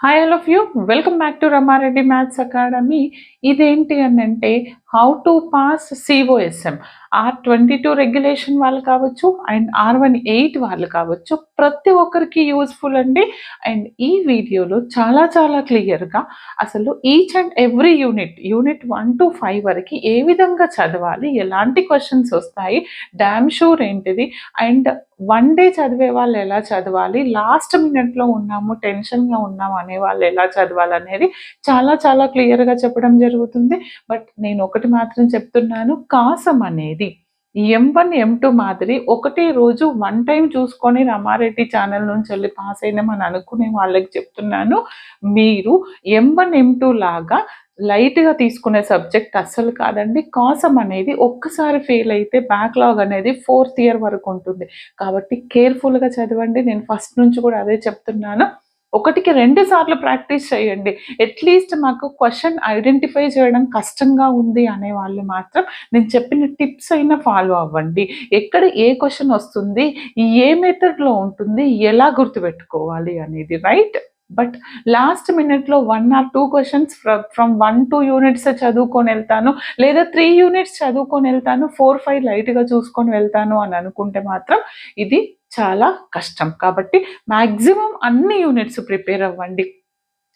Hi all of you, welcome back to Rama Reddy maths academy. ఇదేంటి అని అంటే how to pass COSM R22 regulation వాళ్ళు కావచ్చు అండ్ R18 వాళ్ళు కావచ్చు, ప్రతి ఒక్కరికి యూస్ఫుల్ అండి. అండ్ ఈ వీడియోలో చాలా చాలా క్లియర్గా అసలు each and every unit 1 to 5 వరకు ఏ విధంగా చదవాలి, ఎలాంటి క్వశ్చన్స్ వస్తాయి, డామ్ షూర్ ఏంటిది, అండ్ వన్ డే చదివే వాళ్ళు ఎలా చదవాలి, లాస్ట్ మినిట్లో ఉన్నాము టెన్షన్గా ఉన్నాము అనే వాళ్ళు ఎలా చదవాలి అనేది చాలా చాలా క్లియర్గా చెప్పడం జరుగుతుంది. బట్ నేను ఒకటి మాత్రం చెప్తున్నాను, కాసం అనేది M1 M2 మాదిరి ఒకటే రోజు వన్ టైం చూసుకొని రమారెడ్డి ఛానల్ నుంచి వెళ్ళి పాస్ అయినామని అనుకునే వాళ్ళకి చెప్తున్నాను, మీరు M1 M2 లాగా లైట్గా తీసుకునే సబ్జెక్ట్ అస్సలు కాదండి. కాసం అనేది ఒక్కసారి ఫెయిల్ అయితే బ్యాక్లాగ్ అనేది 4th ఇయర్ వరకు ఉంటుంది. కాబట్టి కేర్ఫుల్గా చదవండి. నేను ఫస్ట్ నుంచి కూడా అదే చెప్తున్నాను. ఒకటికి 2 సార్లు ప్రాక్టీస్ చేయండి. అట్లీస్ట్ మాకు క్వశ్చన్ ఐడెంటిఫై చేయడం కష్టంగా ఉంది అనే వాళ్ళు మాత్రం నేను చెప్పిన టిప్స్ అయినా ఫాలో అవ్వండి. ఎక్కడ ఏ క్వశ్చన్ వస్తుంది, ఏ మెథడ్లో ఉంటుంది, ఎలా గుర్తుపెట్టుకోవాలి అనేది, రైట్? బట్ లాస్ట్ మినిట్లో 1 or 2 క్వశ్చన్స్ ఫ్రమ్ 1-2 యూనిట్స్ చదువుకొని వెళ్తాను, లేదా 3 యూనిట్స్ చదువుకొని వెళ్తాను, 4-5 లైట్గా చూసుకొని వెళ్తాను అని అనుకుంటే మాత్రం ఇది చాలా కష్టం. కాబట్టి మ్యాక్సిమం అన్ని యూనిట్స్ ప్రిపేర్ అవ్వండి.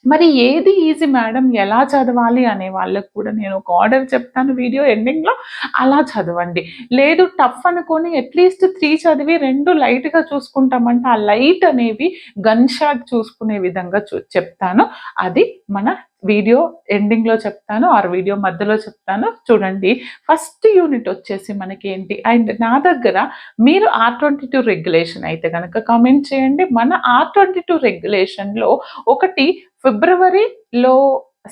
మరి ఏది ఈజీ మేడం, ఎలా చదవాలి అనే వాళ్ళకు కూడా నేను ఒక ఆర్డర్ చెప్తాను వీడియో ఎండింగ్లో, అలా చదవండి. లేదు టఫ్ అనుకొని అట్లీస్ట్ 3 చదివి 2 లైట్గా చూసుకుంటామంటే ఆ లైట్ అనేవి గన్ షాట్ చూసుకునే విధంగా చెప్తాను. అది మన వీడియో ఎండింగ్లో చెప్తాను, ఆ వీడియో మధ్యలో చెప్తాను. చూడండి, ఫస్ట్ యూనిట్ వచ్చేసి మనకి ఏంటి, అండ్ నా దగ్గర మీరు R22 రెగ్యులేషన్ అయితే కనుక కామెంట్ చేయండి. మన R22 రెగ్యులేషన్లో ఒకటి ఫిబ్రవరిలో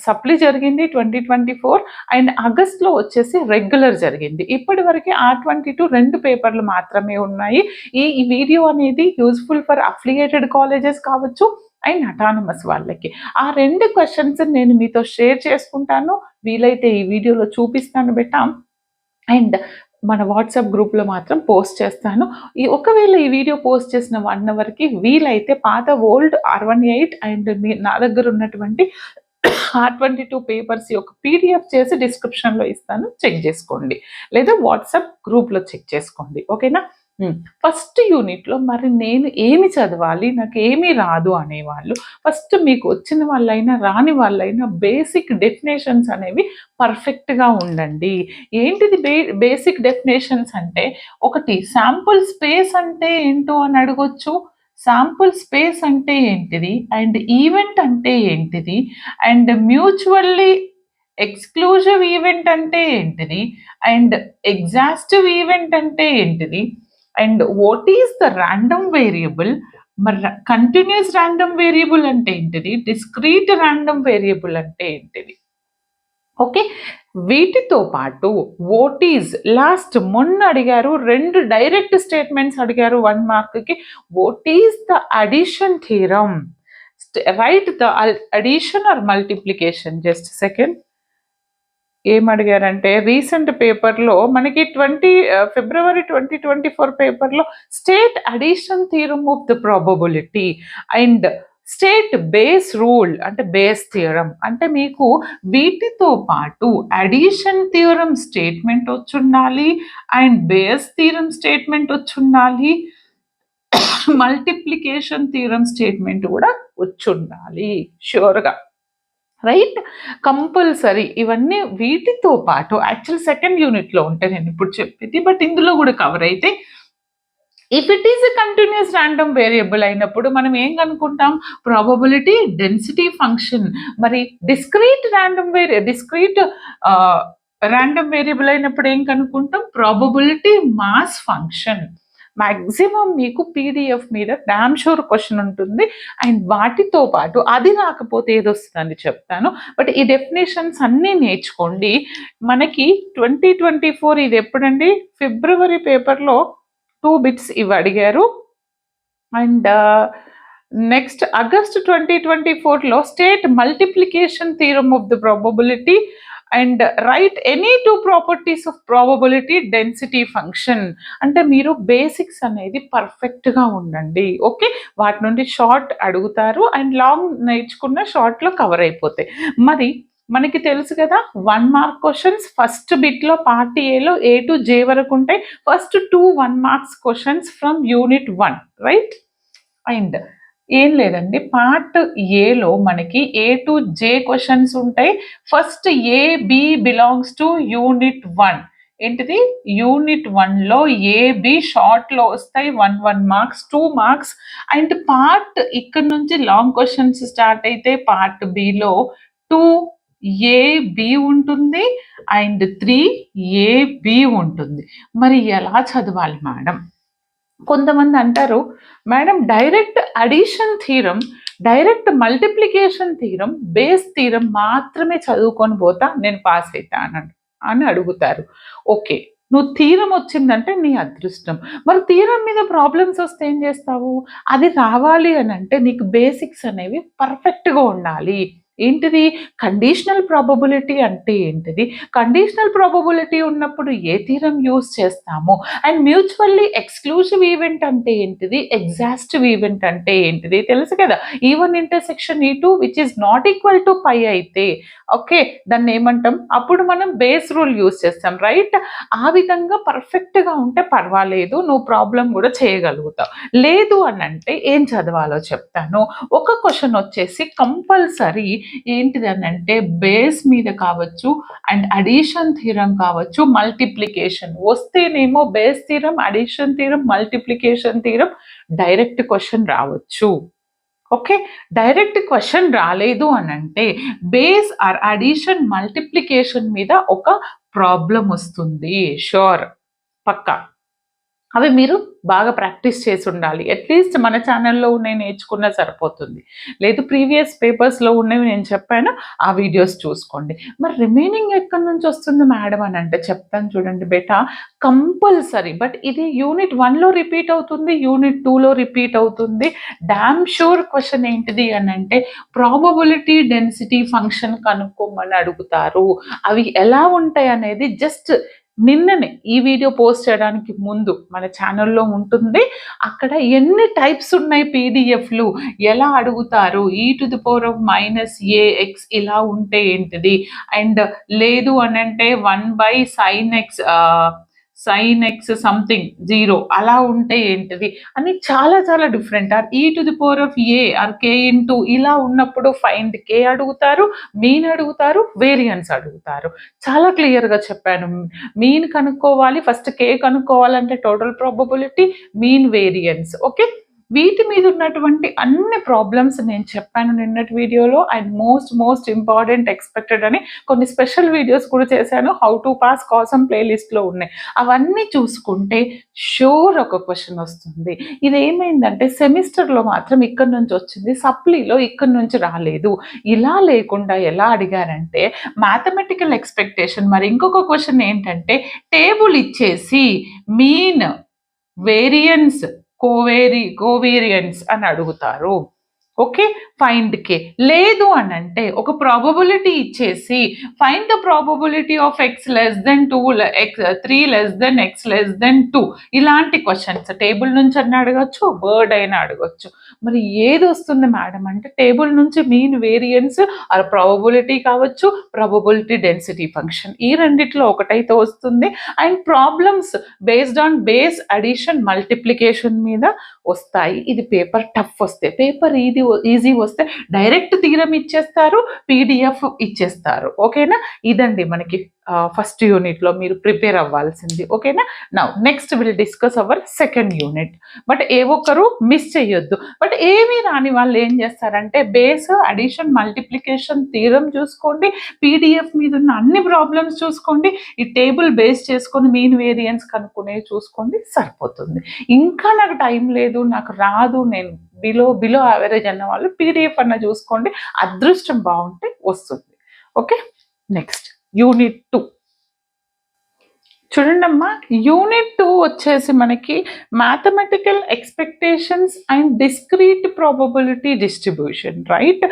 సప్లీ జరిగింది 2024, అండ్ ఆగస్ట్లో వచ్చేసి రెగ్యులర్ జరిగింది. ఇప్పటి వరకు R22 2 పేపర్లు మాత్రమే ఉన్నాయి. ఈ వీడియో అనేది యూస్ఫుల్ ఫర్ అఫిలియేటెడ్ కాలేజెస్ కావచ్చు అండ్ అటానమస్ వాళ్ళకి. ఆ 2 క్వశ్చన్స్ నేను మీతో షేర్ చేసుకుంటాను, వీలైతే ఈ వీడియోలో చూపిస్తాను బెటా. అండ్ మన వాట్సాప్ గ్రూప్లో మాత్రం పోస్ట్ చేస్తాను. ఒకవేళ ఈ వీడియో పోస్ట్ చేసిన 1 అవర్కి వీలైతే పాత ఓల్డ్ R18 అండ్ నా దగ్గర ఉన్నటువంటి R22 పేపర్స్ యొక్క పీడిఎఫ్ చేసి డిస్క్రిప్షన్లో ఇస్తాను, చెక్ చేసుకోండి, లేదా వాట్సాప్ గ్రూప్లో చెక్ చేసుకోండి. ఓకేనా? ఫస్ట్ యూనిట్లో మరి నేను ఏమి చదవాలి, నాకు ఏమీ రాదు అనేవాళ్ళు, ఫస్ట్ మీకు వచ్చిన వాళ్ళైనా రాని వాళ్ళైనా బేసిక్ డెఫినేషన్స్ అనేవి పర్ఫెక్ట్గా ఉండండి. ఏంటిది బేసిక్ డెఫినేషన్స్ అంటే, ఒకటి శాంపుల్ స్పేస్ అంటే ఏంటో అని అడగొచ్చు. శాంపుల్ స్పేస్ అంటే ఏంటిది, అండ్ ఈవెంట్ అంటే ఏంటిది, అండ్ మ్యూచువల్లీ ఎక్స్క్లూజివ్ ఈవెంట్ అంటే ఏంటిది, అండ్ ఎగ్జాస్టివ్ ఈవెంట్ అంటే ఏంటిది, and what is the random variable, మరి కంటిన్యూస్ ర్యాండమ్ వేరియబుల్ అంటే ఏంటిది, డిస్క్రీట్ ర్యాండమ్ వేరియబుల్ అంటే ఏంటిది. ఓకే, వీటితో పాటు వాట్ ఈజ్, లాస్ట్ మొన్న అడిగారు 2 డైరెక్ట్ స్టేట్మెంట్స్ అడిగారు 1 మార్క్కి. What is the addition theorem, right the addition or multiplication. Just second, ఏం అడిగారంటే రీసెంట్ పేపర్లో మనకి ఫిబ్రవరి 2024 పేపర్లో state addition theorem of the probability and state Bayes rule అంటే బేస్ థియరం. అంటే మీకు వీటితో పాటు అడిషన్ థియరం స్టేట్మెంట్ వచ్చుండాలి, అండ్ బేస్ థియరం స్టేట్మెంట్ వచ్చుండాలి, మల్టిప్లికేషన్ థియరం స్టేట్మెంట్ కూడా వచ్చుండాలి ష్యూర్గా, రైట్? కంపల్సరీ ఇవన్నీ వీటితో పాటు యాక్చువల్ సెకండ్ యూనిట్లో ఉంటే నేను ఇప్పుడు చెప్పేది, బట్ ఇందులో కూడా కవర్ అయితే, if it is a continuous random variable అయినప్పుడు మనం ఏం కనుక్కుంటాం, ప్రాబబిలిటీ డెన్సిటీ ఫంక్షన్. మరి డిస్క్రీట్ ర్యాండమ్ వేరియబుల్ అయినప్పుడు ఏం కనుక్కుంటాం, ప్రాబబిలిటీ మాస్ ఫంక్షన్. మ్యాక్సిమం మీకు పీడిఎఫ్ మీద డామ్ షూర్ క్వశ్చన్ ఉంటుంది, అండ్ వాటితో పాటు అది రాకపోతే ఏదొస్తుందని చెప్తాను. బట్ ఈ డెఫినేషన్స్ అన్నీ నేర్చుకోండి. మనకి 2024 ఇది ఎప్పుడండి, ఫిబ్రవరి పేపర్లో 2 బిట్స్ ఇవి అడిగారు, అండ్ నెక్స్ట్ ఆగస్ట్ 2024లో state multiplication theorem of the probability and write any two properties of probability density function. అంటే మీరు బేసిక్స్ అనేది పర్ఫెక్ట్గా ఉండండి. ఓకే, వాటి నుండి షార్ట్ అడుగుతారు అండ్ లాంగ్ నేర్చుకున్న షార్ట్లో కవర్ అయిపోతాయి. మరి మనకి తెలుసు కదా 1 మార్క్ క్వశ్చన్స్ ఫస్ట్ బిట్లో పార్ట్ ఏలో A to J వరకు ఉంటాయి. First 2 1 marks questions from unit 1, right? And ఏం లేదండి, పార్ట్ ఏలో మనకి A to J క్వశ్చన్స్ ఉంటాయి. First A B belongs to unit 1. ఏంటిది? యూనిట్ 1లో A B షార్ట్లో వస్తాయి. 1 మార్క్స్ 2 మార్క్స్. అండ్ పార్ట్ ఇక్కడ నుంచి లాంగ్ క్వశ్చన్స్ స్టార్ట్ అయితే పార్ట్ బిలో 2 AB ఉంటుంది అండ్ 3 AB ఉంటుంది. మరి ఎలా చదవాలి మేడం? కొంతమంది అంటారు, madam direct addition theorem, direct multiplication theorem, base theorem మాత్రమే చదువుకొని పోతా నేను పాస్ అవుతాను అని అడుగుతారు. ఓకే, నువ్వు థీరం వచ్చిందంటే నీ అదృష్టం. మరి థీరం మీద ప్రాబ్లమ్స్ వస్తే ఏం చేస్తావు? అది రావాలి అని అంటే నీకు బేసిక్స్ అనేవి పర్ఫెక్ట్గా ఉండాలి. ఏంటిది? కండిషనల్ ప్రాబబిలిటీ అంటే ఏంటిది? కండిషనల్ ప్రాబబిలిటీ ఉన్నప్పుడు ఏ థీరం యూజ్ చేస్తాము? అండ్ మ్యూచువల్లీ ఎక్స్క్లూజివ్ ఈవెంట్ అంటే ఏంటిది? ఎగ్జాస్టివ్ ఈవెంట్ అంటే ఏంటిది? తెలుసు కదా. E1 intersection E2 which is not equal to phi అయితే ఓకే, దాన్ని ఏమంటాం? అప్పుడు మనం బేస్ రూల్ యూజ్ చేస్తాం, రైట్? ఆ విధంగా పర్ఫెక్ట్గా ఉంటే పర్వాలేదు, నువ్వు ప్రాబ్లం కూడా చేయగలుగుతావు. లేదు అని అంటే ఏం చదవాలో చెప్తాను. ఒక క్వశ్చన్ వచ్చేసి కంపల్సరీ ఏంటిది అని అంటే బేస్ మీద కావచ్చు అండ్ అడిషన్ థీరం కావచ్చు, మల్టిప్లికేషన్ వస్తేనేమో Bayes theorem, addition theorem, multiplication theorem direct question రావచ్చు. ఓకే, డైరెక్ట్ క్వశ్చన్ రాలేదు అని అంటే బేస్ ఆర్ అడిషన్ మల్టిప్లికేషన్ మీద ఒక ప్రాబ్లం వస్తుంది, షూర్, పక్కా. అవి మీరు బాగా ప్రాక్టీస్ చేసి ఉండాలి. అట్లీస్ట్ మన ఛానల్లో ఉన్నవి నేర్చుకున్నా సరిపోతుంది. లేదు ప్రీవియస్ పేపర్స్లో ఉన్నవి నేను చెప్పాను, ఆ వీడియోస్ చూసుకోండి. మరి రిమైనింగ్ ఎక్కడి నుంచి వస్తుంది మేడం అని అంటే చెప్తాను చూడండి బేటా. కంపల్సరీ, బట్ ఇది యూనిట్ 1లో రిపీట్ అవుతుంది, యూనిట్ 2లో రిపీట్ అవుతుంది. డామ్ షూర్ క్వశ్చన్ ఏంటిది అని అంటే ప్రాబబిలిటీ డెన్సిటీ ఫంక్షన్ కనుక్కోమని అడుగుతారు. అవి ఎలా ఉంటాయి అనేది జస్ట్ నిన్ననే ఈ వీడియో పోస్ట్ చేయడానికి ముందు మన ఛానల్లో ఉంటుంది. అక్కడ ఎన్ని టైప్స్ ఉన్నాయి పీడిఎఫ్లు, ఎలా అడుగుతారు, e⁻−ax ఇలా ఉంటే ఏంటిది, అండ్ లేదు అని అంటే 1/sin x సంథింగ్ 0 అలా ఉంటే ఏంటిది అని చాలా చాలా different. Or e⁻a or k into ఇలా ఉన్నప్పుడు ఫైండ్ k అడుగుతారు, మీన్ అడుగుతారు, వేరియన్స్ అడుగుతారు. చాలా క్లియర్గా చెప్పాను. మీన్ కనుక్కోవాలి, ఫస్ట్ k కనుక్కోవాలంటే total probability, mean, variance. Okay, వీటి మీద ఉన్నటువంటి అన్ని ప్రాబ్లమ్స్ నేను చెప్పాను నిన్నటి వీడియోలో. అండ్ మోస్ట్ ఇంపార్టెంట్ ఎక్స్పెక్టెడ్ అని కొన్ని స్పెషల్ వీడియోస్ కూడా చేశాను, హౌ టు పాస్ కోసం ప్లేలిస్ట్లో ఉన్నాయి. అవన్నీ చూసుకుంటే షూర్ ఒక క్వశ్చన్ వస్తుంది. ఇది ఏమైందంటే సెమిస్టర్లో మాత్రం ఇక్కడ నుంచి వచ్చింది, సప్లీలో ఇక్కడ నుంచి రాలేదు. ఇలా లేకుండా ఎలా అడిగారంటే మ్యాథమెటికల్ ఎక్స్పెక్టేషన్. మరి ఇంకొక క్వశ్చన్ ఏంటంటే టేబుల్ ఇచ్చేసి మీన్, వేరియన్స్, కోవేరియన్స్ అని అడుగుతారు. ఓకే, ఫైండ్ కే. లేదు అని అంటే ఒక ప్రాబబిలిటీ ఇచ్చేసి find the probability of x<2 3x<2 ఇలాంటి క్వశ్చన్స్ టేబుల్ నుంచి అన్న అడగచ్చు, వర్డ్ అయినా అడగచ్చు. మరి ఏది వస్తుంది మేడం అంటే టేబుల్ నుంచి మీన్, వేరియన్స్ ఆర్ ప్రాబబిలిటీ కావచ్చు, ప్రాబబిలిటీ డెన్సిటీ ఫంక్షన్, ఈ రెండిట్లో ఒకటైతే వస్తుంది. And problems based on base, addition, multiplication మీద వస్తాయి. ఇది పేపర్ టఫ్ వస్తే, పేపర్ ఈజీ వస్తే డైరెక్ట్ థీరం ఇచ్చేస్తారు, పీడిఎఫ్ ఇచ్చేస్తారు. ఓకేనా, ఇదండి మనకి ఫస్ట్ యూనిట్లో మీరు ప్రిపేర్ అవ్వాల్సింది. ఓకేనా, now next will discuss our second unit. But ఏ ఒక్కరు మిస్ చేయొద్దు. బట్ ఏమీ రాని వాళ్ళు ఏం చేస్తారంటే బేస్, అడిషన్, మల్టిప్లికేషన్ థీరం చూసుకోండి, పీడిఎఫ్ మీద ఉన్న అన్ని ప్రాబ్లమ్స్ చూసుకోండి, ఈ టేబుల్ బేస్ చేసుకొని మీన్, వేరియన్స్ కనుక్కునే చూసుకోండి, సరిపోతుంది. ఇంకా నాకు టైం లేదు, నాకు రాదు, నేను బిలో యావరేజ్ అన్న వాళ్ళు పీడిఎఫ్ అన్న చూసుకోండి, అదృష్టం బాగుంటే వస్తుంది. ఓకే, నెక్స్ట్ యూనిట్ 2 చూడండి అమ్మా. యూనిట్ 2 వచ్చేసి మనకి mathematical expectations and discrete probability distribution, right?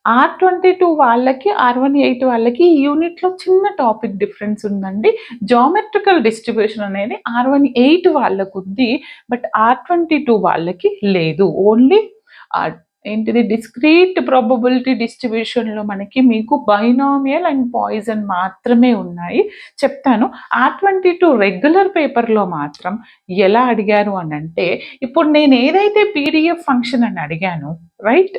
R22 వాళ్ళకి R18 వాళ్ళకి ఈ యూనిట్లో చిన్న టాపిక్ డిఫరెన్స్ ఉందండి. జామెట్రికల్ డిస్ట్రిబ్యూషన్ అనేది R18 వాళ్ళకు ఉంది, బట్ R22 వాళ్ళకి లేదు. ఓన్లీ ఏంటిది డిస్క్రీట్ ప్రాబబిలిటీ డిస్ట్రిబ్యూషన్లో మనకి మీకు బైనామియల్ అండ్ పాయిజన్ మాత్రమే ఉన్నాయి. చెప్తాను. R22 రెగ్యులర్ పేపర్లో మాత్రం ఎలా అడిగారు అని అంటే, ఇప్పుడు నేను ఏదైతే పీడిఎఫ్ ఫంక్షన్ అని అడిగాను, రైట్,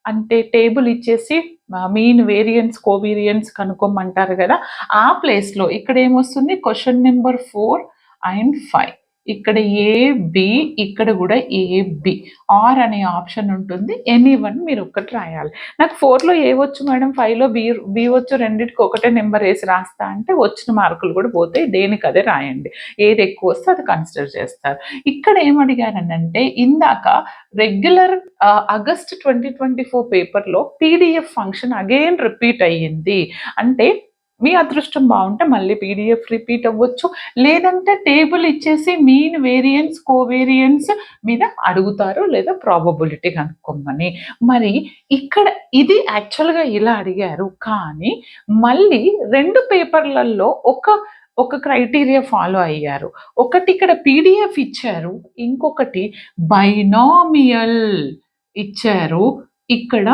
అంటే టేబుల్ ఇచ్చేసి మీన్ వేరియన్స్ కోవేరియన్స్ కనుక్కోమంటారు కదా, ఆ ప్లేస్లో ఇక్కడ ఏమొస్తుంది, క్వశ్చన్ నెంబర్ 4 అండ్ 5, ఇక్కడ ఏబి, ఇక్కడ కూడా ఏబి, ఆర్ అనే ఆప్షన్ ఉంటుంది. ఎనీవన్ మీరు ఒక్కటి రాయాలి. నాకు 4లో ఏ వచ్చు మేడం, 5లో బి వచ్చు, రెండింటికి ఒకటే నెంబర్ వేసి రాస్తా అంటే వచ్చిన మార్కులు కూడా పోతాయి. దేనికి అదే రాయండి, ఏది ఎక్కువ వస్తే అది కన్సిడర్ చేస్తారు. ఇక్కడ ఏమడిగానంటే, ఇందాక రెగ్యులర్ ఆగస్ట్ 2024 పేపర్లో పీడిఎఫ్ ఫంక్షన్ అగైన్ రిపీట్ అయ్యింది అంటే మీ అదృష్టం బాగుంటే మళ్ళీ పీడిఎఫ్ రిపీట్ అవ్వచ్చు, లేదంటే టేబుల్ ఇచ్చేసి మీన్ వేరియన్స్ కోవేరియన్స్ మీద అడుగుతారు, లేదా ప్రాబబిలిటీ కనుక్కోమని. మరి ఇక్కడ ఇది యాక్చువల్గా ఇలా అడిగారు, కానీ మళ్ళీ 2 పేపర్లలో ఒక క్రైటీరియా ఫాలో అయ్యారు. ఒకటి ఇక్కడ పీడిఎఫ్ ఇచ్చారు, ఇంకొకటి బైనామియల్ ఇచ్చారు, ఇక్కడ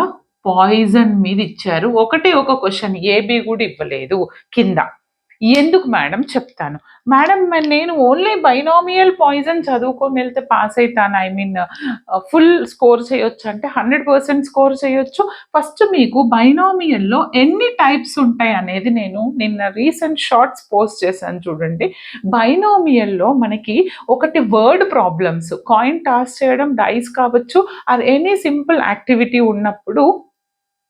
పాయిజన్ మీద ఇచ్చారు. ఒకటే ఒక క్వశ్చన్, ఏబి కూడా ఇవ్వలేదు కింద. ఎందుకు మేడం చెప్తాను. మేడం నేను ఓన్లీ బైనామియల్ పాయిజన్ చదువుకొని వెళ్తే పాస్ అవుతాను, ఐ మీన్ ఫుల్ స్కోర్ చేయొచ్చు అంటే 100% స్కోర్ చేయొచ్చు. ఫస్ట్ మీకు బైనామియల్లో ఎన్ని టైప్స్ ఉంటాయి అనేది నేను నిన్న రీసెంట్ షార్ట్స్ పోస్ట్ చేశాను చూడండి. బైనామియల్లో మనకి ఒకటి వర్డ్ ప్రాబ్లమ్స్, కాయిన్ టాస్ చేయడం, డైస్ కావచ్చు, అది ఎనీ సింపుల్ యాక్టివిటీ ఉన్నప్పుడు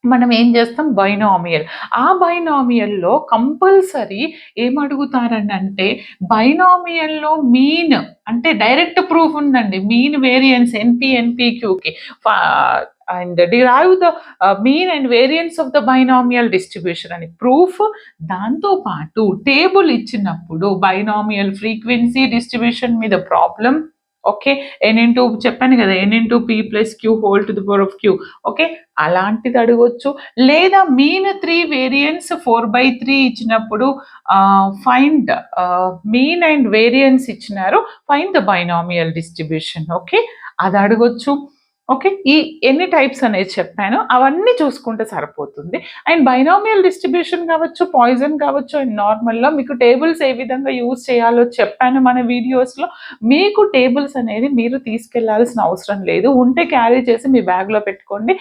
మనం ఏం చేస్తాం, బైనామియల్. ఆ బైనామియల్లో కంపల్సరీ ఏమడుగుతారని అంటే, బైనామియల్లో మీన్ అంటే డైరెక్ట్ ప్రూఫ్ ఉందండి, మీన్ వేరియన్స్ ఎన్పిక్యూకి and derive the mean and variance of the binomial distribution అని ప్రూఫ్. దాంతోపాటు టేబుల్ ఇచ్చినప్పుడు బైనామియల్ ఫ్రీక్వెన్సీ డిస్ట్రిబ్యూషన్ మీద ప్రాబ్లం, ఓకే, n చెప్పాను కదా, n/p + q whole to the power of q, okay, అలాంటిది అడగొచ్చు. లేదా మీన్ 3 వేరియన్స్ 4/3 ఇచ్చినప్పుడు ఫైండ్ మీన్ అండ్ వేరియన్స్ ఇచ్చినారు, find the binomial distribution, okay, అది అడగొచ్చు. ఓకే, ఈ ఎన్ని టైప్స్ అనేది చెప్పాను, అవన్నీ చూసుకుంటే సరిపోతుంది. అండ్ బైనామియల్ డిస్ట్రిబ్యూషన్ కావచ్చు, పాయిజన్ కావచ్చు, అండ్ నార్మల్గా మీకు టేబుల్స్ ఏ విధంగా యూజ్ చేయాలో చెప్పాను మన వీడియోస్లో. మీకు టేబుల్స్ అనేది మీరు తీసుకెళ్లాల్సిన అవసరం లేదు, ఉంటే క్యారీ చేసి మీ బ్యాగ్లో పెట్టుకోండి.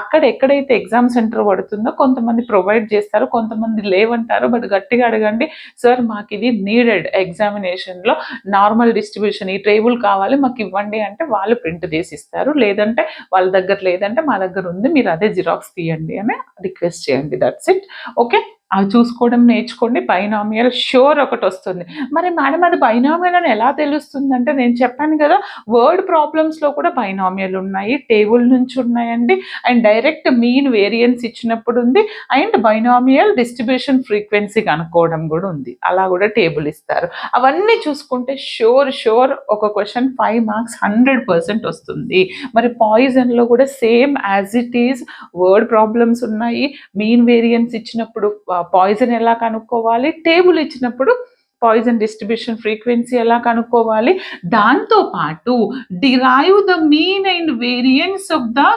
అక్కడ ఎక్కడైతే ఎగ్జామ్ సెంటర్ పడుతుందో కొంతమంది ప్రొవైడ్ చేస్తారు, కొంతమంది లేవంటారు, బట్ గట్టిగా అడగండి, సార్ మాకు ఇది నీడెడ్ ఎగ్జామినేషన్లో, నార్మల్ డిస్ట్రిబ్యూషన్ ఈ టేబుల్ కావాలి మాకు ఇవ్వండి అంటే వాళ్ళు ప్రింట్ తీసి ఇస్తారు, లేదంటే వాళ్ళ దగ్గర లేదంటే మా దగ్గర ఉంది, మీరు అదే జిరాక్స్ తీయండి అని రిక్వెస్ట్ చేయండి. That's it. ఓకే, అవి చూసుకోవడం నేర్చుకోండి. బైనామియల్ షూర్ ఒకటి వస్తుంది. మరి మేడం అది బైనామియల్ అని ఎలా తెలుస్తుంది అంటే, నేను చెప్పాను కదా, వర్డ్ ప్రాబ్లమ్స్లో కూడా బైనామియల్ ఉన్నాయి, టేబుల్ నుంచి ఉన్నాయండి, అండ్ డైరెక్ట్ మీన్ వేరియన్స్ ఇచ్చినప్పుడు ఉంది, అండ్ బైనామియల్ డిస్ట్రిబ్యూషన్ ఫ్రీక్వెన్సీ కనుక్కోవడం కూడా ఉంది, అలా కూడా టేబుల్ ఇస్తారు. అవన్నీ చూసుకుంటే షూర్ ఒక క్వశ్చన్ 5 మార్క్స్ 100% వస్తుంది. మరి పాయిజన్లో కూడా same as it is word problems ఉన్నాయి, మీన్ వేరియన్స్ ఇచ్చినప్పుడు పాయిజన్ ఎలా కనుక్కోవాలి, టేబుల్ ఇచ్చినప్పుడు పాయిజన్ డిస్ట్రిబ్యూషన్ ఫ్రీక్వెన్సీ ఎలా కనుక్కోవాలి, దాంతోపాటు derive the mean and variance of the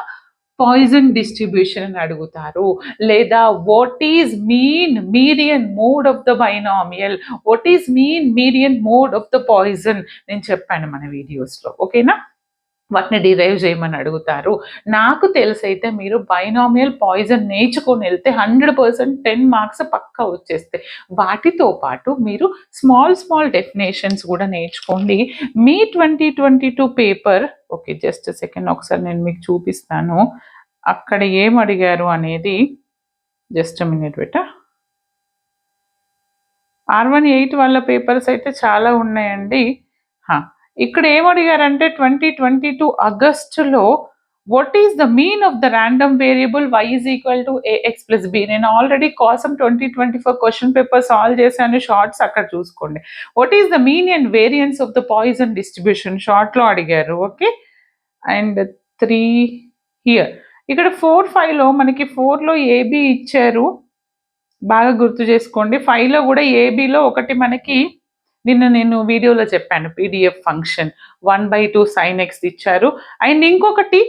Poisson distribution అని అడుగుతారు, లేదా what is mean median mode of the binomial, what is mean median mode of the poison నేను చెప్పాను మన వీడియోస్లో, ఓకేనా, వాటిని డిరైవ్ చేయమని అడుగుతారు. నాకు తెలిసైతే మీరు బైనామియల్ పాయిజన్ నేర్చుకొని వెళ్తే 100% 10 మార్క్స్ పక్కా వచ్చేస్తాయి. వాటితో పాటు మీరు స్మాల్ డెఫినేషన్స్ కూడా నేర్చుకోండి. మీ 2022 పేపర్, ఓకే జస్ట్ సెకండ్ ఒకసారి నేను మీకు చూపిస్తాను అక్కడ ఏం అడిగారు అనేది. Just minute beta. R18 వాళ్ళ పేపర్స్ అయితే చాలా ఉన్నాయండి. ఇక్కడ ఏమడిగారంటే 2022 ఆగస్టులో what is the mean of the random variable y = ax + b. నేను ఆల్రెడీ కోసం 2024 క్వశ్చన్ పేపర్ సాల్వ్ చేశాను, షార్ట్స్ అక్కడ చూసుకోండి. What is the mean and variance of the Poisson distribution షార్ట్లో అడిగారు, ఓకే. అండ్ 3 హియర్ ఇక్కడ 4, 5లో మనకి 4లో ఏబి ఇచ్చారు, బాగా గుర్తు చేసుకోండి. 5లో కూడా ఏబిలో ఒకటి మనకి నిన్న నేను వీడియోలో చెప్పాను, పీడిఎఫ్ ఫంక్షన్ 1/2 sin x ఇచ్చారు. అండ్ ఇంకొకటి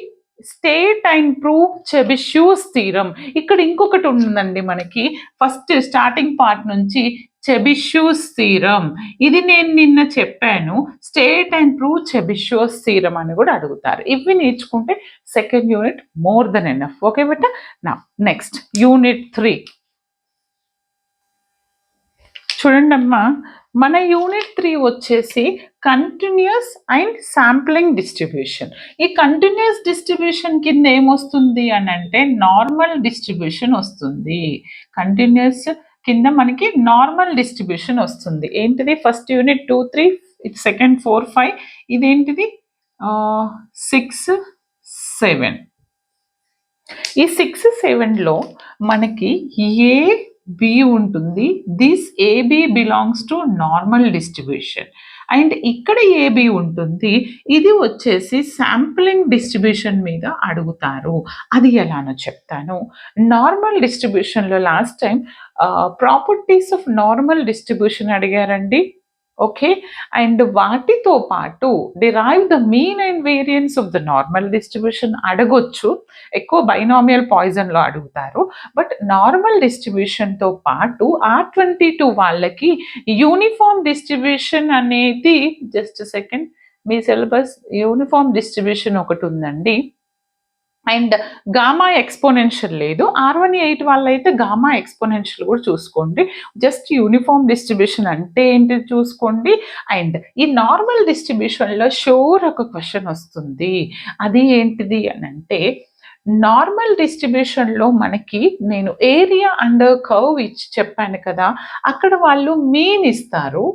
state and prove Chebyshev's theorem. ఇక్కడ ఇంకొకటి ఉందండి మనకి, ఫస్ట్ స్టార్టింగ్ పార్ట్ నుంచి చెబిష్యూస్ థీరం. ఇది నేను నిన్న చెప్పాను, state and prove Chebyshev's theorem అని కూడా అడుగుతారు. ఇవి నేర్చుకుంటే second unit more than enough. Okay బెట. నా నెక్స్ట్ యూనిట్ 3 చూడండి అమ్మా. మన యూనిట్ 3 వచ్చేసి కంటిన్యూస్ అండ్ శాంప్లింగ్ డిస్ట్రిబ్యూషన్. ఈ కంటిన్యూస్ డిస్ట్రిబ్యూషన్ కింద ఏమొస్తుంది అని అంటే నార్మల్ డిస్ట్రిబ్యూషన్ వస్తుంది. కంటిన్యూస్ కింద మనకి నార్మల్ డిస్ట్రిబ్యూషన్ వస్తుంది. ఏంటిది? ఫస్ట్ యూనిట్ 2, 3, ఇది సెకండ్ 4, 5, ఇదేంటిది 6, 7. ఈ 6, 7లో మనకి ఏ బి ఉంటుంది. This AB belongs to normal distribution. And ఇక్కడ ఏబి ఉంటుంది, ఇది వచ్చేసి శాంప్లింగ్ డిస్ట్రిబ్యూషన్ మీద అడుగుతారు. అది ఎలానో చెప్తాను. నార్మల్ డిస్ట్రిబ్యూషన్లో last time properties of normal distribution అడిగారండి. ఓకే. అండ్ వాటితో పాటు derive the mean and variance of the normal distribution అడగొచ్చు. ఎక్కువ బైనామియల్ పాయిజన్లో అడుగుతారు. బట్ నార్మల్ డిస్ట్రిబ్యూషన్తో పాటు R22 వాళ్ళకి యూనిఫామ్ డిస్ట్రిబ్యూషన్ అనేది, జస్ట్ సెకండ్, మీ సిలబస్ యూనిఫామ్ డిస్ట్రిబ్యూషన్ ఒకటి ఉందండి. అండ్ గామా ఎక్స్పోనెన్షియల్ లేదు. R18 వాళ్ళైతే గామా ఎక్స్పోనెన్షియల్ కూడా చూసుకోండి. జస్ట్ యూనిఫామ్ డిస్ట్రిబ్యూషన్ అంటే ఏంటి చూసుకోండి. అండ్ ఈ నార్మల్ డిస్ట్రిబ్యూషన్లో షూర్ ఒక క్వశ్చన్ వస్తుంది. అది ఏంటిది అని అంటే, నార్మల్ డిస్ట్రిబ్యూషన్లో మనకి నేను ఏరియా అండర్ కర్వ్ ఇచ్చి చెప్పాను కదా, అక్కడ వాళ్ళు మీన్ ఇస్తారు,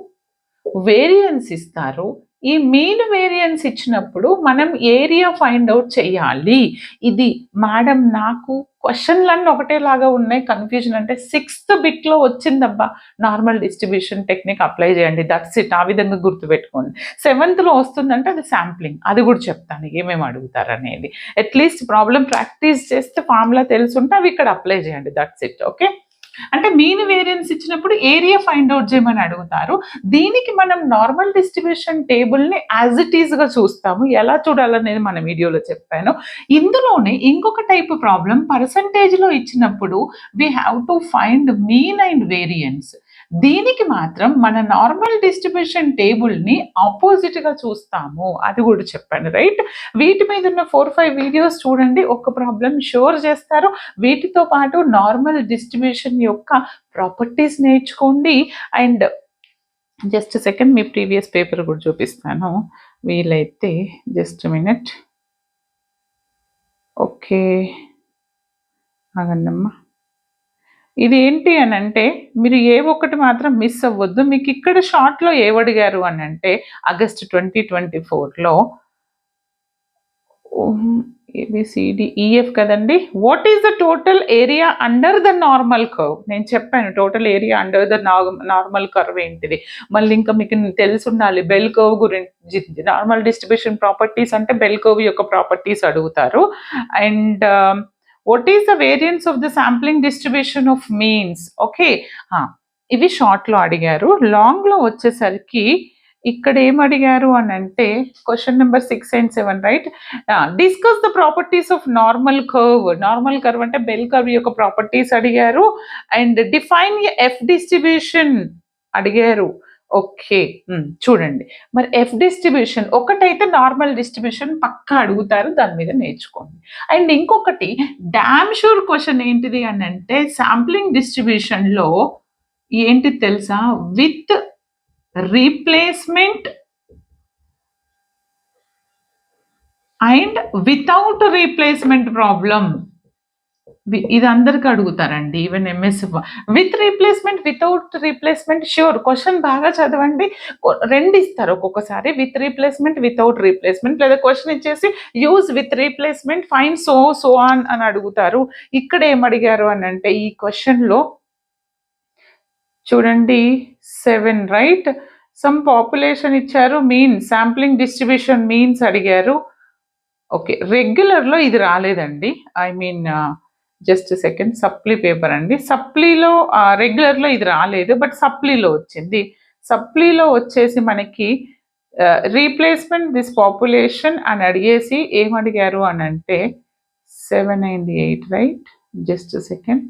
వేరియన్స్ ఇస్తారు. ఈ మీన్ వేరియన్స్ ఇచ్చినప్పుడు మనం ఏరియా ఫైండ్ అవుట్ చేయాలి. ఇది మేడం నాకు క్వశ్చన్లన్నీ ఒకటేలాగా ఉన్నాయి, కన్ఫ్యూజన్ అంటే 6th బిట్లో వచ్చిందబ్బా, నార్మల్ డిస్ట్రిబ్యూషన్ టెక్నిక్ అప్లై చేయండి, దట్స్ ఇట్. ఆ విధంగా గుర్తుపెట్టుకోండి. 7thలో వస్తుందంటే అది శాంప్లింగ్, అది కూడా చెప్తాను ఏమేమి అడుగుతారు అనేది. అట్లీస్ట్ ప్రాబ్లం ప్రాక్టీస్ చేస్తే ఫార్ములా తెలుసుంటే అవి ఇక్కడ అప్లై చేయండి, దట్స్ ఇట్. ఓకే. అంటే మీన్ వేరియన్స్ ఇచ్చినప్పుడు ఏరియా ఫైండ్ అవుట్ చేయమని అడుగుతారు. దీనికి మనం నార్మల్ డిస్ట్రిబ్యూషన్ టేబుల్ని యాజ్ ఇట్ ఈస్గా చూస్తాము. ఎలా చూడాలనేది మన వీడియోలో చెప్పాను. ఇందులోనే ఇంకొక టైప్ ప్రాబ్లం, పర్సంటేజ్లో ఇచ్చినప్పుడు we have to find mean and variance. దీనికి మాత్రం మన నార్మల్ డిస్ట్రిబ్యూషన్ టేబుల్ని ఆపోజిట్గా చూస్తాము, అది కూడా చెప్పాను. రైట్. వీటి మీద ఉన్న 4-5 వీడియోస్ చూడండి, ఒక ప్రాబ్లం షోర్ చేస్తారు. వీటితో పాటు నార్మల్ డిస్ట్రిబ్యూషన్ యొక్క ప్రాపర్టీస్ నేర్చుకోండి. And just second, me previous paper కూడా చూపిస్తాను వీలైతే. Just minute. ఓకే, ఆగండమ్మా. ఇది ఏంటి అని అంటే, మీరు ఏ ఒక్కటి మాత్రం మిస్ అవ్వద్దు. మీకు ఇక్కడ షార్ట్లో ఏమడిగారు అని అంటే, ఆగస్ట్ 2024లో ABCDEF కదండి. What is the total area under the normal curve? నేను చెప్పాను total area under the normal curve ఏంటిది. మళ్ళీ ఇంకా మీకు తెలిసి ఉండాలి బెల్ కర్వ్ గురించి. నార్మల్ డిస్ట్రిబ్యూషన్ ప్రాపర్టీస్ అంటే బెల్ కర్వ్ యొక్క ప్రాపర్టీస్ అడుగుతారు. And what is the variance of the sampling distribution of means? Okay, ఇవి షార్ట్లో అడిగారు. లాంగ్లో వచ్చేసరికి ఇక్కడ ఏం అడిగారు అని అంటే, question number 6 and 7, right. Discuss the properties of normal curve. Normal curve అంటే బెల్ కర్వ్ యొక్క ప్రాపర్టీస్ అడిగారు. అండ్ డిఫైన్ ఎఫ్ డిస్ట్రిబ్యూషన్ అడిగారు. ఓకే, చూడండి మరి ఎఫ్ డిస్ట్రిబ్యూషన్ ఒకటైతే నార్మల్ డిస్ట్రిబ్యూషన్ పక్కా అడుగుతారు, దాని మీద నేర్చుకోండి. అండ్ ఇంకొకటి డామ్ షూర్ క్వశ్చన్ ఏంటిది అని అంటే, శాంప్లింగ్ డిస్ట్రిబ్యూషన్లో ఏంటి తెలుసా, with replacement and without replacement problem. ఇది అందరికి అడుగుతారండి, even MSF. With replacement, without replacement sure. Question బాగా చదవండి, రెండు ఇస్తారు ఒక్కొక్కసారి, విత్ రీప్లేస్మెంట్, వితౌట్ రీప్లేస్మెంట్. లేదా క్వశ్చన్ ఇచ్చేసి use with replacement, fine so on అని అడుగుతారు. ఇక్కడ ఏమడిగారు అని అంటే, ఈ క్వశ్చన్లో చూడండి 7, రైట్. సమ్ పాపులేషన్ ఇచ్చారు, మీన్ శాంప్లింగ్ డిస్ట్రిబ్యూషన్ మీన్స్ అడిగారు. ఓకే, రెగ్యులర్లో ఇది రాలేదండి. I mean just second, supply paper అండి. సప్లీలో రెగ్యులర్లో ఇది రాలేదు, బట్ సప్లీలో వచ్చింది. సప్లీలో వచ్చేసి మనకి రీప్లేస్మెంట్ దిస్ పాపులేషన్ అని అడిగేసి ఏమడిగారు అని అంటే 7 and 8, రైట్? Just second.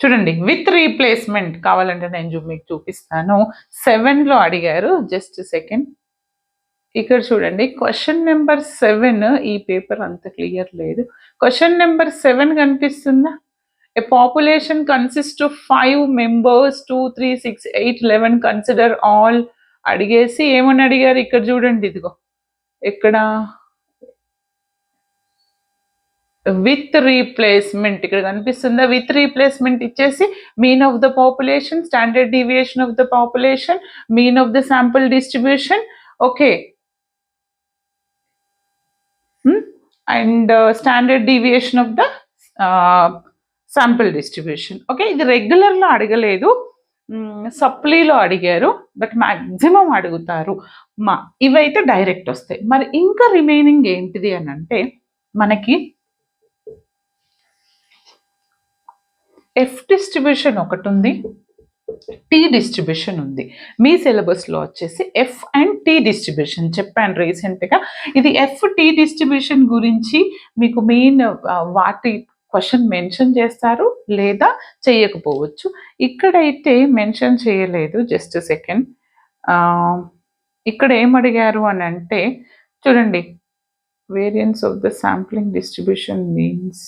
చూడండి, విత్ రీప్లేస్మెంట్ కావాలంటే నేను మీకు చూపిస్తాను. 7లో అడిగారు. Just second. ఇక్కడ చూడండి, క్వశ్చన్ నెంబర్ 7, ఈ పేపర్ అంత క్లియర్ లేదు. క్వశ్చన్ నెంబర్ 7 కనిపిస్తుందా? A population consist of 5 members, 2, 3, 6, 8, 11 consider all అడిగేసి ఏమని అడిగారు? ఇక్కడ చూడండి, ఇదిగో ఇక్కడ విత్ రీప్లేస్మెంట్ ఇక్కడ కనిపిస్తుందా? విత్ రీప్లేస్మెంట్ ఇచ్చేసి mean of the population, standard deviation of the population, mean of the sample distribution, okay, and standard deviation of the sample distribution. Okay, ఇది రెగ్యులర్లో అడగలేదు, సప్లీలో అడిగారు, బట్ మ్యాక్సిమం అడుగుతారు. ఇవైతే డైరెక్ట్ వస్తాయి. మరి ఇంకా రిమైనింగ్ ఏంటిది అని అంటే మనకి ఎఫ్ డిస్ట్రిబ్యూషన్ ఒకటి ఉంది, టీ డిస్ట్రిబ్యూషన్ ఉంది. మీ సిలబస్లో వచ్చేసి ఎఫ్ అండ్ టీ డిస్ట్రిబ్యూషన్ చెప్పాను రీసెంట్గా. ఇది ఎఫ్ టీ డిస్ట్రిబ్యూషన్ గురించి మీకు మెయిన్ వాటి క్వశ్చన్ మెన్షన్ చేస్తారు లేదా చేయకపోవచ్చు. ఇక్కడైతే మెన్షన్ చేయలేదు. Just second. ఇక్కడ ఏమడిగారు అని అంటే చూడండి, variance of the sampling distribution means,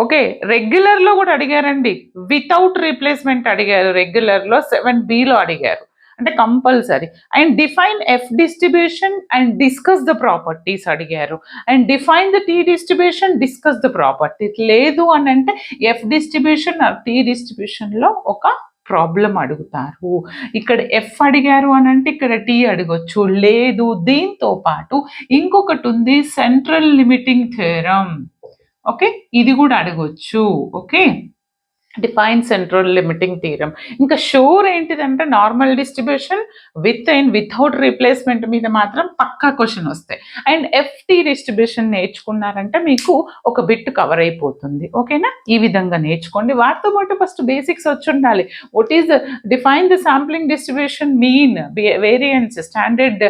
okay, రెగ్యులర్లో కూడా అడిగారండి. వితౌట్ రీప్లేస్మెంట్ అడిగారు. రెగ్యులర్లో 7Bలో అడిగారు, అంటే compulsory. And define F distribution and discuss the properties అడిగారు. And define the t distribution, discuss the properties. లేదు అని అంటే ఎఫ్ డిస్ట్రిబ్యూషన్ టీ డిస్ట్రిబ్యూషన్లో ఒక ప్రాబ్లం అడుగుతారు. ఇక్కడ ఎఫ్ అడిగారు అని అంటే ఇక్కడ టీ అడగొచ్చు. లేదు, దీంతో పాటు ఇంకొకటి ఉంది, సెంట్రల్ లిమిటింగ్ థియరమ్. ఓకే, ఇది కూడా అడగొచ్చు. Okay, define central limiting theorem. ఇంకా షూర్ ఏంటిదంటే normal distribution with and without replacement మీద మాత్రం పక్కా క్వశ్చన్ వస్తాయి. అండ్ ఎఫ్టీ డిస్ట్రిబ్యూషన్ నేర్చుకున్నారంటే మీకు ఒక బిట్ కవర్ అయిపోతుంది. ఓకేనా? ఈ విధంగా నేర్చుకోండి. వాటితో పాటు ఫస్ట్ బేసిక్స్ వచ్చి ఉండాలి. What is define the sampling distribution, mean, variance, standard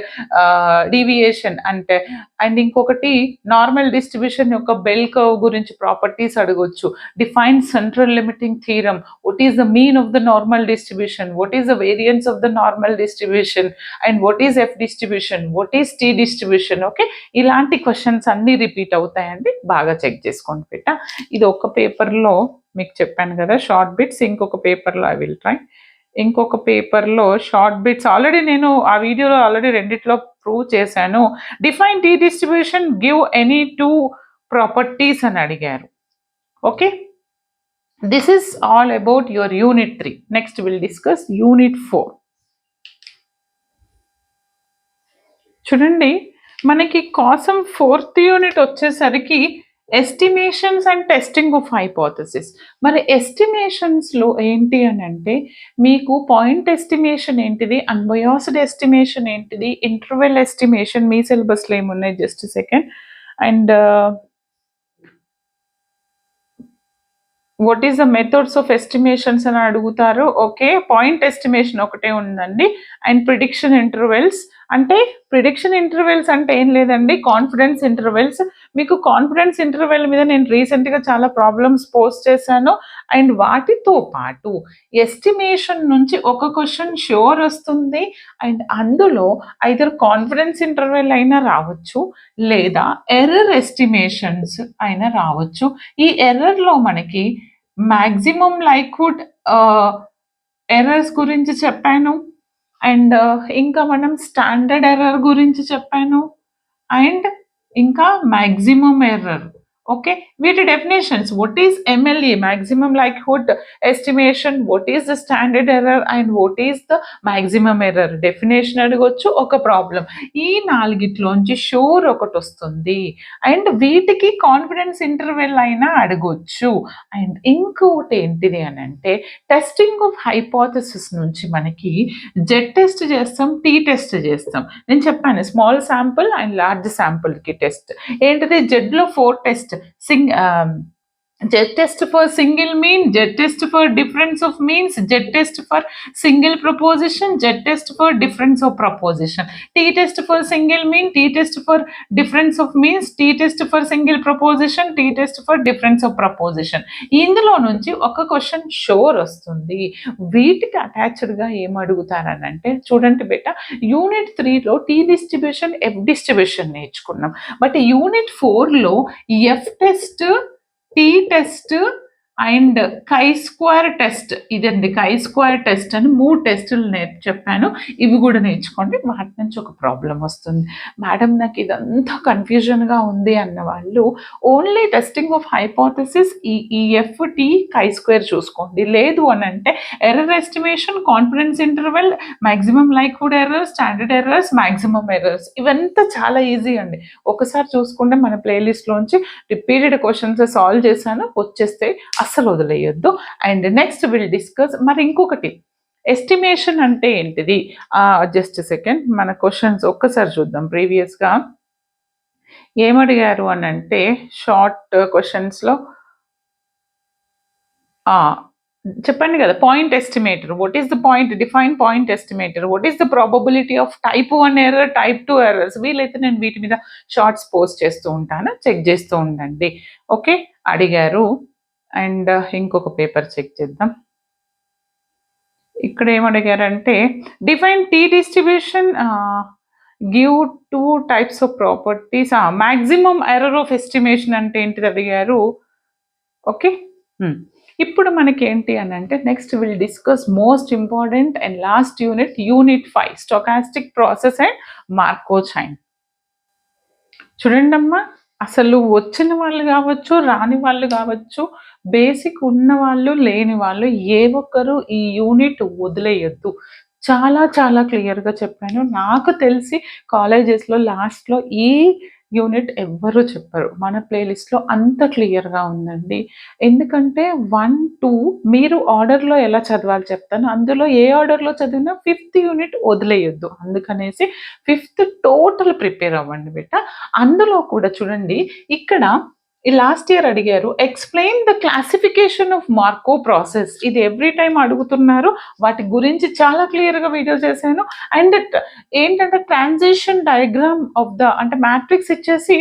deviation అంటే, అండ్ ఇంకొకటి నార్మల్ డిస్ట్రిబ్యూషన్ యొక్క బెల్ కర్వ్ గురించి ప్రాపర్టీస్ అడగొచ్చు. Define central limiting theorem, what is the mean of the normal distribution, what is the variance of the normal distribution, and what is F distribution, what is T distribution. Okay, ఇలాంటి questions అన్నీ repeat అవుతాయండి. బాగా check చేసుకోండి బిడ్డ. ఇది ఒక పేపర్లో మీకు చెప్పాను కదా షార్ట్ బిట్స్, ఇంకొక పేపర్లో ఐ విల్ ట్రై. ఇంకొక పేపర్లో షార్ట్ బిట్స్ ఆల్రెడీ నేను ఆ వీడియోలో ఆల్రెడీ రెండిట్లో ప్రూవ్ చేశాను. Define tea distribution, give any 2 properties అని అడిగారు. Okay, this is all about your unit 3. Next we'll discuss unit 4. చూడండి, మనకి కోసం 4th యూనిట్ వచ్చేసరికి estimations and testing of hypothesis. మరి ఎస్టిమేషన్స్లో ఏంటి అని అంటే మీకు పాయింట్ ఎస్టిమేషన్ ఏంటిది, అన్బయాస్డ్ ఎస్టిమేషన్ ఏంటిది, ఇంటర్వెల్ ఎస్టిమేషన్ మీ సిలబస్లో ఏమున్నాయి, just second, and what is the methods of estimations అని అడుగుతారు. ఓకే, పాయింట్ ఎస్టిమేషన్ ఒకటే ఉందండి. అండ్ ప్రిడిక్షన్ ఇంటర్వెల్స్ అంటే, ప్రిడిక్షన్ ఇంటర్వెల్స్ అంటే ఏం లేదండి, కాన్ఫిడెన్స్ ఇంటర్వెల్స్. మీకు కాన్ఫిడెన్స్ ఇంటర్వెల్ మీద నేను రీసెంట్గా చాలా ప్రాబ్లమ్స్ పోస్ట్ చేశాను. అండ్ వాటితో పాటు ఎస్టిమేషన్ నుంచి ఒక క్వశ్చన్ షూర్ వస్తుంది. అండ్ అందులో ఐదర్ కాన్ఫిడెన్స్ ఇంటర్వెల్ అయినా రావచ్చు లేదా ఎర్రర్ ఎస్టిమేషన్స్ అయినా రావచ్చు. ఈ ఎర్రర్లో మనకి మ్యాక్సిమం లైక్వుడ్ ఎర్రర్స్ గురించి చెప్పాను. అండ్ ఇంకా మనం స్టాండర్డ్ ఎర్రర్ గురించి చెప్పాను. అండ్ ఇంకా మ్యాక్సిమం ఎర్రర్. ఓకే, వీటి definitions, what is MLE, maximum likelihood estimation, what is the standard error and what is the maximum error, definition అడగొచ్చు, ఒక ప్రాబ్లం. ఈ నాలుగిట్లోంచి షూర్ ఒకటి వస్తుంది. అండ్ వీటికి కాన్ఫిడెన్స్ ఇంటర్వెల్ అయినా అడగొచ్చు. అండ్ ఇంకొకటి ఏంటిది అని అంటే టెస్టింగ్ ఆఫ్ హైపోథసిస్ నుంచి మనకి జెడ్ టెస్ట్ చేస్తాం, టీ టెస్ట్ చేస్తాం. నేను చెప్పాను స్మాల్ శాంపుల్ అండ్ లార్జ్ శాంపుల్కి టెస్ట్ ఏంటిది, జెడ్లో 4 test, Z test for single mean, Z test for difference of means, Z test for single proposition, Z test for difference of proposition, T test for single mean, T test for difference of means, T test for single proposition, T test for difference of proposition. ఇందులో నుంచి ఒక question షోర్ వస్తుంది. వీటికి అటాచ్డ్గా ఏం అడుగుతారనంటే చూడండి బేట, unit 3లో టీ డిస్ట్రిబ్యూషన్, ఎఫ్ డిస్ట్రిబ్యూషన్ నేర్చుకున్నాం. బట్ యూనిట్ 4లో F test, t test and chi-square test, ఇదండి chi-square టెస్ట్ అని 3 టెస్టులు చెప్పాను. ఇవి కూడా నేర్చుకోండి. వాటి నుంచి ఒక ప్రాబ్లం వస్తుంది. మేడం నాకు ఇదంతా కన్ఫ్యూజన్గా ఉంది అన్న వాళ్ళు ఓన్లీ టెస్టింగ్ ఆఫ్ హైపోథసిస్ ఈ FT chi-square చూసుకోండి. లేదు అని అంటే error estimation, confidence interval, maximum likelihood errors, standard errors, maximum errors, ఇవంతా చాలా ఈజీ అండి. ఒకసారి చూసుకుంటే మన ప్లేలిస్ట్లోంచి రిపీటెడ్ క్వశ్చన్స్ సాల్వ్ చేశాను, వచ్చేస్తే అస్సలు వదిలేయొద్దు. అండ్ నెక్స్ట్ విల్ డిస్కస్ మరి ఇంకొకటి, ఎస్టిమేషన్ అంటే ఏంటిది. జస్ట్ సెకండ్, మన క్వశ్చన్స్ ఒక్కసారి చూద్దాం. ప్రీవియస్గా ఏమడిగారు అని అంటే షార్ట్ క్వశ్చన్స్లో చెప్పండి కదా, point estimator, what is the point, define point estimator, what is the probability of type 1 error, type 2 errors. వీలైతే నేను వీటి మీద షార్ట్స్ పోస్ట్ చేస్తూ ఉంటాను, చెక్ చేస్తూ ఉండండి. ఓకే, అడిగారు. అండ్ ఇంకొక పేపర్ చెక్ చేద్దాం. ఇక్కడ ఏమడిగారంటే define tea distribution, give 2 types of properties, maximum error of estimation అంటే ఏంటిది అడిగారు. ఓకే, ఇప్పుడు మనకి ఏంటి అని అంటే next will discuss most important and last unit, unit 5, stochastic process and Markov chain. చూడండి అమ్మా, అసలు వచ్చిన వాళ్ళు కావచ్చు, రాని వాళ్ళు కావచ్చు, బేసిక్ ఉన్న వాళ్ళు, లేని వాళ్ళు, ఏ ఒక్కరు ఈ యూనిట్ వదిలేయొద్దు. చాలా చాలా క్లియర్గా చెప్పాను. నాకు తెలిసి కాలేజెస్లో లాస్ట్లో ఈ యూనిట్ ఎవ్వరూ చెప్పరు, మన ప్లేలిస్ట్లో అంత క్లియర్గా ఉందండి. ఎందుకంటే 1, 2 మీరు ఆర్డర్లో ఎలా చదవాలి చెప్తాను. అందులో ఏ ఆర్డర్లో చదివినా 5th యూనిట్ వదిలేయొద్దు. అందుకనేసి 5th టోటల్ ప్రిపేర్ అవ్వండి బిడ్డ. అందులో కూడా చూడండి, ఇక్కడ ఈ లాస్ట్ ఇయర్ అడిగారు explain the classification of Markov process. ఇది ఎవ్రీ టైం అడుగుతున్నారు, వాటి గురించి చాలా క్లియర్గా వీడియో చేశాను. అండ్ ఏంటంటే ట్రాన్సిషన్ డయాగ్రామ్ ఆఫ్ ద, అంటే మ్యాట్రిక్స్ ఇచ్చేసి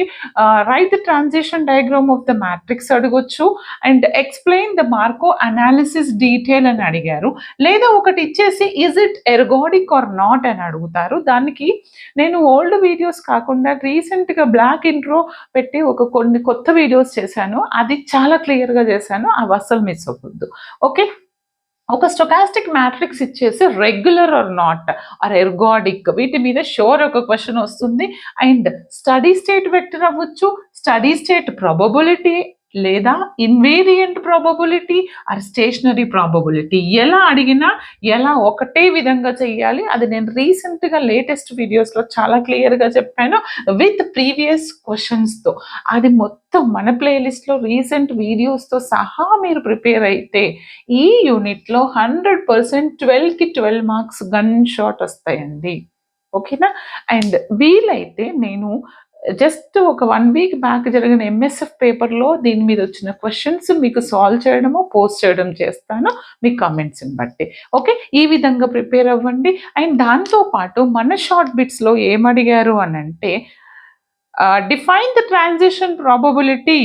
write the transition diagram of the matrix అడగొచ్చు. And explain the Markov analysis detail అని అడిగారు. లేదా ఒకటి ఇచ్చేసి is it ergodic or not అని అడుగుతారు. దానికి నేను ఓల్డ్ వీడియోస్ కాకుండా రీసెంట్గా బ్లాక్ ఇంట్రో పెట్టి కొన్ని కొత్త వీడియోస్ చేశాను, అది చాలా క్లియర్గా చేశాను, అవి అస్సలు మిస్ అవ్వద్దు. ఓకే, ఒక స్టొకాస్టిక్ మ్యాట్రిక్స్ ఇచ్చేసి regular or not or ergodic, వీటి మీద షోర్ ఒక క్వశ్చన్ వస్తుంది. అండ్ స్టడీ స్టేట్ వెక్టర్ అవ్వచ్చు, స్టడీ స్టేట్ ప్రాబబిలిటీ, లేదా invariant probability or stationary probability. ఎలా అడిగినా ఎలా ఒకటే విధంగా చెయ్యాలి. అది నేను రీసెంట్గా లేటెస్ట్ వీడియోస్లో చాలా క్లియర్గా చెప్పాను విత్ ప్రీవియస్ క్వశ్చన్స్తో. అది మొత్తం మన ప్లేలిస్ట్లో రీసెంట్ వీడియోస్తో సహా మీరు ప్రిపేర్ అయితే ఈ యూనిట్లో 100% 12కి 12 మార్క్స్ గన్ షాట్ వస్తాయండి. ఓకేనా. అండ్ వీలైతే నేను జస్ట్ ఒక 1 వీక్ బ్యాక్ జరిగిన MSF పేపర్లో దీని మీద వచ్చిన క్వశ్చన్స్ మీకు సాల్వ్ చేయడము, పోస్ట్ చేయడం చేస్తాను మీ కామెంట్స్ని బట్టి. ఓకే, ఈ విధంగా ప్రిపేర్ అవ్వండి. అండ్ దాంతోపాటు మన షార్ట్ బిట్స్లో ఏమడిగారు అని అంటే define the transition probability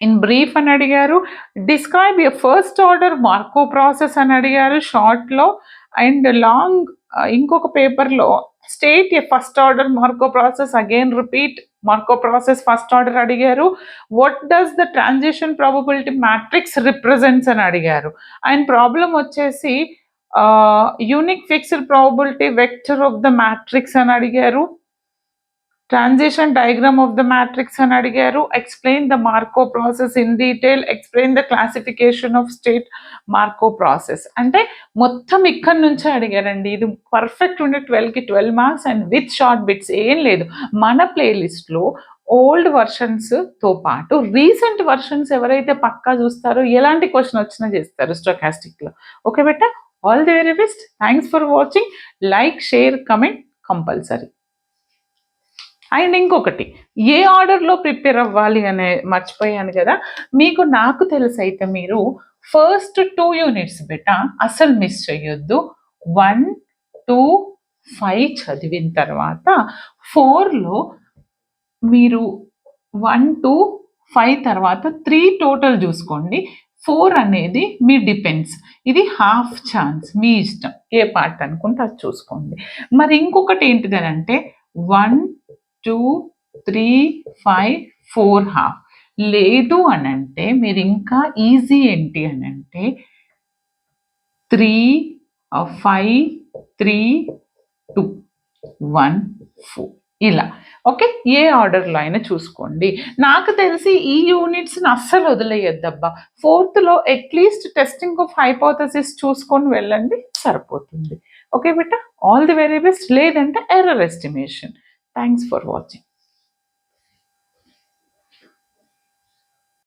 in brief అని అడిగారు. Describe a first order Markov process అని అడిగారు షార్ట్లో. అండ్ లాంగ్ ఇంకొక పేపర్లో state a first order Markov process, again repeat Markov process first order అడిగారు. What does the transition probability matrix represents అని అడిగారు. అండ్ ప్రాబ్లం వచ్చేసి unique fixed probability vector of the matrix అని అడిగారు. Transition diagram of the matrix అని అడిగారు. Explain the Markov process in detail. Explain the classification of state Marco process. అంటే మొత్తం ఇక్కడ నుంచే అడిగారండి. ఇది పర్ఫెక్ట్ ఉండే 12కి 12 marks and with short bits. ఏం లేదు, మన ప్లేలిస్ట్లో ఓల్డ్ వర్షన్స్తో పాటు రీసెంట్ వర్షన్స్ ఎవరైతే పక్కా చూస్తారో ఎలాంటి క్వశ్చన్ వచ్చినా చేస్తారు స్టోకాస్టిక్లో. ఓకే బెట్ట, all the very best. Thanks for watching. Like, share, comment compulsory. And ఇంకొకటి, ఏ ఆర్డర్లో ప్రిపేర్ అవ్వాలి అనే మర్చిపోయాను కదా. మీకు నాకు తెలిసి అయితే మీరు ఫస్ట్ 2 యూనిట్స్ బెట అసలు మిస్ చేయొద్దు. 1, 2, 5 చదివిన తర్వాత 4లో మీరు 1, 2, 5 తర్వాత 3 టోటల్ చూసుకోండి. 4 అనేది మీ డిపెండ్స్. ఇది హాఫ్ ఛాన్స్, మీ ఇష్టం ఏ పార్ట్ అనుకుంటే అది చూసుకోండి. మరి ఇంకొకటి ఏంటిది అంటే 1, 2, 3, 5, 4 హాఫ్. లేదు అని అంటే మీరు ఇంకా ఈజీ ఏంటి అని అంటే 3, 5, 3, 2, 1, 4 ఇలా. ఓకే, ఏ ఆర్డర్లో అయినా చూసుకోండి. నాకు తెలిసి ఈ యూనిట్స్ని అస్సలు వదిలేయద్దబ్బా. 4th at least testing of hypothesis చూసుకొని వెళ్ళండి, సరిపోతుంది. ఓకే బెట, ఆల్ ది వెరీ బెస్ట్. లేదంటే error estimation. Thanks for watching.